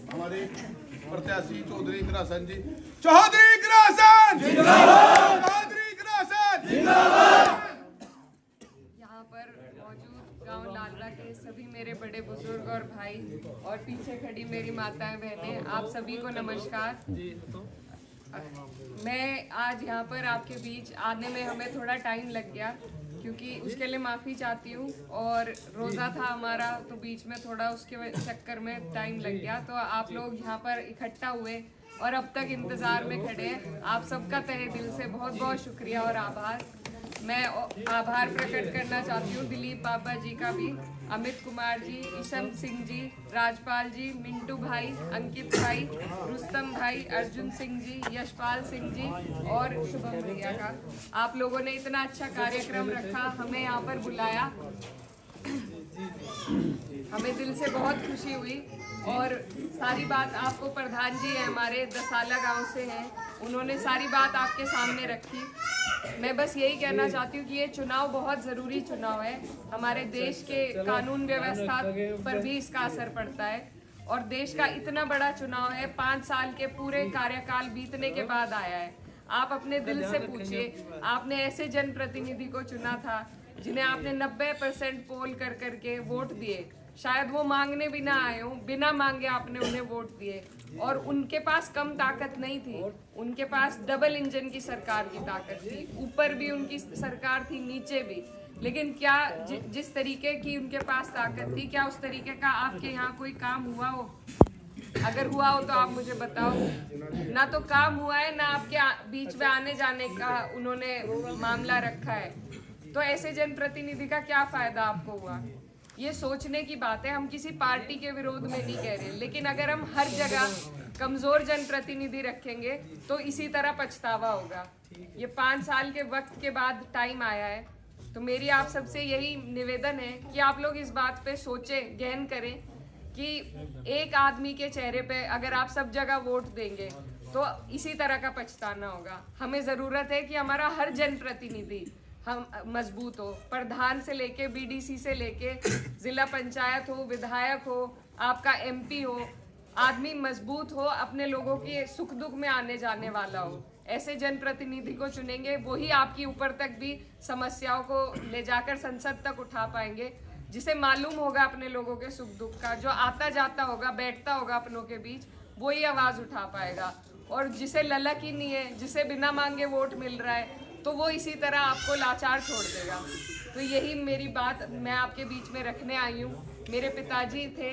हमारे प्रत्याशी चौधरी इकरासन जी। चौधरी इकरासन जिंदाबाद, चौधरी इकरासन जिंदाबाद। यहाँ पर मौजूद गांव लालरा के सभी मेरे बड़े बुजुर्ग और भाई और पीछे खड़ी मेरी माताएं बहनें, आप सभी को नमस्कार। मैं आज यहाँ पर आपके बीच आने में हमें थोड़ा टाइम लग गया, क्योंकि उसके लिए माफ़ी चाहती हूँ। और रोज़ा था हमारा, तो बीच में थोड़ा उसके चक्कर में टाइम लग गया। तो आप लोग यहाँ पर इकट्ठा हुए और अब तक इंतज़ार में खड़े हैं। आप सबका तहे दिल से बहुत बहुत शुक्रिया और आभार। मैं आभार प्रकट करना चाहती हूँ दिलीप बाबा जी का भी, अमित कुमार जी, ईशम सिंह जी, राजपाल जी, मिंटू भाई, अंकित भाई, रुस्तम भाई, अर्जुन सिंह जी, यशपाल सिंह जी और शुभम भैया का। आप लोगों ने इतना अच्छा कार्यक्रम रखा, हमें यहाँ पर बुलाया, हमें दिल से बहुत खुशी हुई। और सारी बात आपको प्रधान जी है हमारे दसाला गांव से हैं, उन्होंने सारी बात आपके सामने रखी। मैं बस यही कहना चाहती हूँ कि ये चुनाव बहुत ज़रूरी चुनाव है। हमारे देश के कानून व्यवस्था पर भी इसका असर पड़ता है और देश का इतना बड़ा चुनाव है, 5 साल के पूरे कार्यकाल बीतने के बाद आया है। आप अपने दिल से पूछिए, आपने ऐसे जनप्रतिनिधि को चुना था जिन्हें आपने 90% पोल कर करके वोट दिए, शायद वो मांगने भी ना आए हों, बिना मांगे आपने उन्हें वोट दिए। और उनके पास कम ताकत नहीं थी, उनके पास डबल इंजन की सरकार की ताकत थी, ऊपर भी उनकी सरकार थी, नीचे भी। लेकिन क्या जिस तरीके की उनके पास ताकत थी, क्या उस तरीके का आपके यहाँ कोई काम हुआ हो? अगर हुआ हो तो आप मुझे बताओ। ना तो काम हुआ है, ना आपके बीच में आने जाने का उन्होंने मामला रखा है। तो ऐसे जनप्रतिनिधि का क्या फायदा आपको हुआ? ये सोचने की बात है। हम किसी पार्टी के विरोध में नहीं कह रहे, लेकिन अगर हम हर जगह कमजोर जनप्रतिनिधि रखेंगे तो इसी तरह पछतावा होगा। ये 5 साल के वक्त के बाद टाइम आया है, तो मेरी आप सबसे यही निवेदन है कि आप लोग इस बात पे सोचें, गहन करें कि एक आदमी के चेहरे पे अगर आप सब जगह वोट देंगे तो इसी तरह का पछताना होगा। हमें ज़रूरत है कि हमारा हर जनप्रतिनिधि हम मजबूत हो, प्रधान से लेके बीडीसी से लेके जिला पंचायत हो, विधायक हो, आपका एमपी हो, आदमी मजबूत हो, अपने लोगों के सुख दुख में आने जाने वाला हो। ऐसे जनप्रतिनिधि को चुनेंगे, वही आपकी ऊपर तक भी समस्याओं को ले जाकर संसद तक उठा पाएंगे, जिसे मालूम होगा अपने लोगों के सुख दुख का, जो आता जाता होगा, बैठता होगा अपनों के बीच, वही आवाज़ उठा पाएगा। और जिसे ललक ही नहीं है, जिसे बिना मांगे वोट मिल रहा है, तो वो इसी तरह आपको लाचार छोड़ देगा। तो यही मेरी बात मैं आपके बीच में रखने आई हूँ। मेरे पिताजी थे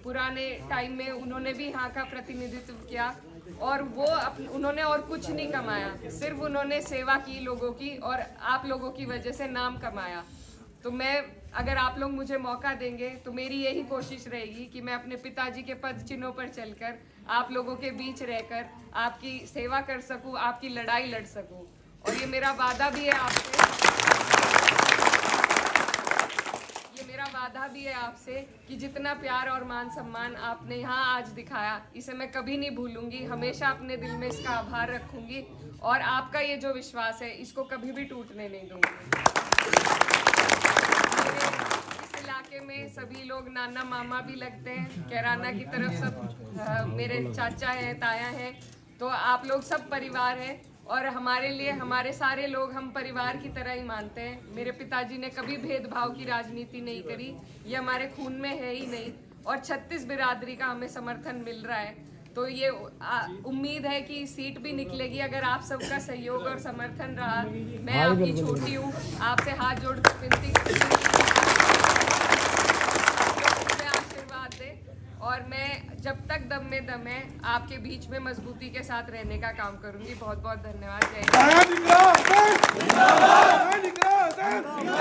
पुराने टाइम में, उन्होंने भी यहाँ का प्रतिनिधित्व किया और वो उन्होंने और कुछ नहीं कमाया, सिर्फ उन्होंने सेवा की लोगों की और आप लोगों की वजह से नाम कमाया। तो मैं, अगर आप लोग मुझे मौका देंगे तो मेरी यही कोशिश रहेगी कि मैं अपने पिताजी के पद चिन्हों पर चलकर आप लोगों के बीच रहकर आपकी सेवा कर सकूं, आपकी लड़ाई लड़ सकूं। और ये मेरा वादा भी है आपसे, ये मेरा वादा भी है आपसे कि जितना प्यार और मान सम्मान आपने यहाँ आज दिखाया, इसे मैं कभी नहीं भूलूंगी, हमेशा अपने दिल में इसका आभार रखूंगी और आपका ये जो विश्वास है इसको कभी भी टूटने नहीं दूंगी। इस इलाके में सभी लोग नाना मामा भी लगते हैं, कैराना की तरफ सब मेरे चाचा हैं, ताया हैं, तो आप लोग सब परिवार हैं और हमारे लिए हमारे सारे लोग हम परिवार की तरह ही मानते हैं। मेरे पिताजी ने कभी भेदभाव की राजनीति नहीं करी, ये हमारे खून में है ही नहीं और 36 बिरादरी का हमें समर्थन मिल रहा है। तो ये उम्मीद है कि सीट भी निकलेगी अगर आप सबका सहयोग और समर्थन रहा। मैं आपकी छोटी हूँ, आपसे हाथ जोड़कर विनती करती हूँ आशीर्वाद दे और मैं जब तक दम में दम है आपके बीच में मजबूती के साथ रहने का काम करूंगी। बहुत बहुत धन्यवाद। जय हिंद।